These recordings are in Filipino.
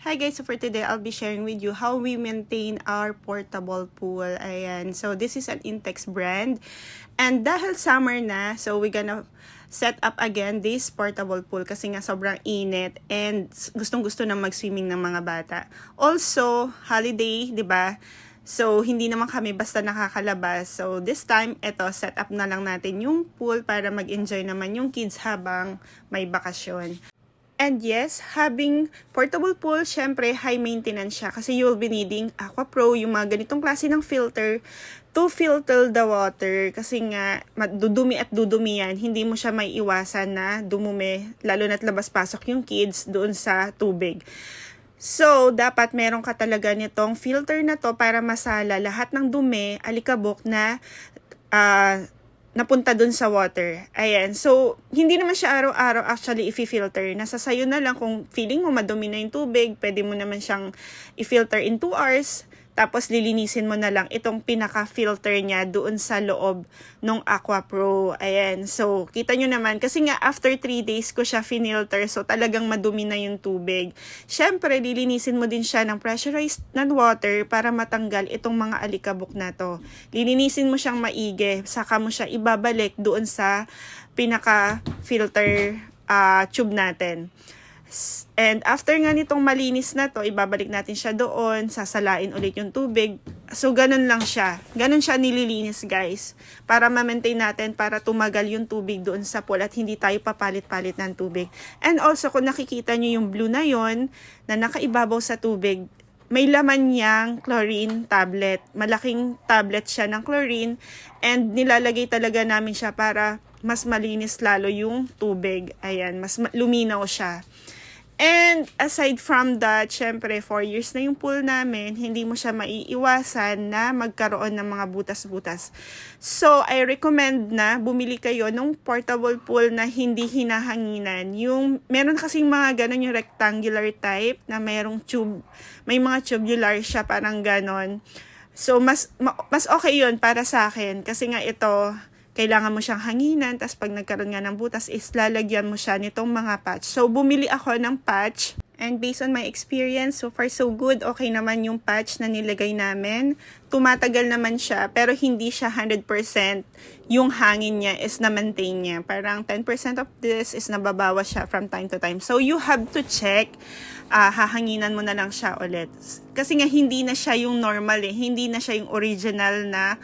Hi guys, so for today I'll be sharing with you how we maintain our portable pool. Ayan, so this is an Intex brand. And dahil summer na, so we're gonna set up again this portable pool kasi nga sobrang init and gustong-gusto na mag-swimming ng mga bata. Also, holiday, 'di ba? So, hindi naman kami basta nakakalabas. So, this time, set up na lang natin yung pool para mag-enjoy naman yung kids habang may bakasyon. And yes, having portable pool, syempre high maintenance siya kasi you will be needing AquaPro, yung mga ganitong klase ng filter to filter the water kasi nga dudumi at dudumi yan, hindi mo siya may iwasan na dumumi, lalo na't labas-pasok yung kids doon sa tubig. So, dapat meron ka talaga nitong filter na to para masala lahat ng dumi, alikabok na napunta dun sa water. Ayan. So, hindi naman siya araw-araw actually i-filter. Nasa sayo na lang kung feeling mo madumi na yung tubig, pwede mo naman siyang i-filter in 2 hours. Tapos, lilinisin mo na lang itong pinaka-filter niya doon sa loob ng AquaPro. Ayan. So, kita nyo naman. Kasi nga, after 3 days ko siya finilter. So, talagang madumi na yung tubig. Siyempre, lilinisin mo din siya ng pressurized na water para matanggal itong mga alikabok na to. Lilinisin mo siyang maigi. Saka mo siya ibabalik doon sa pinaka-filter tube natin. And after nga nitong malinis na to, ibabalik natin siya doon, sasalain ulit yung tubig. So, ganun lang siya. Ganun siya nililinis, guys. Para ma-maintain natin, para tumagal yung tubig doon sa pool at hindi tayo papalit-palit ng tubig. And also, kung nakikita nyo yung blue na yon na nakaibabaw sa tubig, may laman niyang chlorine tablet. Malaking tablet siya ng chlorine and nilalagay talaga namin siya para mas malinis lalo yung tubig. Ayan, mas luminaw siya. And aside from that, syempre 4 years na yung pool namin, hindi mo siya maiiwasan na magkaroon ng mga butas-butas. So, I recommend na bumili kayo ng portable pool na hindi hinahanginan. Yung, meron kasing mga ganon yung rectangular type na mayroong tube, may mga tubular siya parang ganon. So, mas okay yun para sa akin kasi nga ito, kailangan mo siyang hanginan, tapos pag nagkaroon nga ng butas is lalagyan mo siya nitong mga patch. So, bumili ako ng patch. And based on my experience, so far so good, okay naman yung patch na nilagay namin. Tumatagal naman siya, pero hindi siya 100% yung hangin niya is na-maintain niya. Parang 10% of this is nababawas siya from time to time. So, you have to check, hahanginan mo na lang siya ulit. Kasi nga hindi na siya yung normal hindi na siya yung original na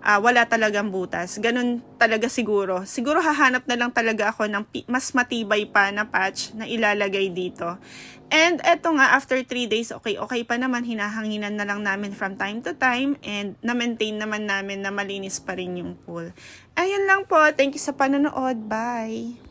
wala talagang butas. Ganun talaga siguro. Siguro hahanap na lang talaga ako ng mas matibay pa na patch na ilalagay dito. And eto nga, after 3 days, okay pa naman. Hinahanginan na lang namin from time to time and na-maintain naman namin na malinis pa rin yung pool. Ayun lang po. Thank you sa panonood. Bye!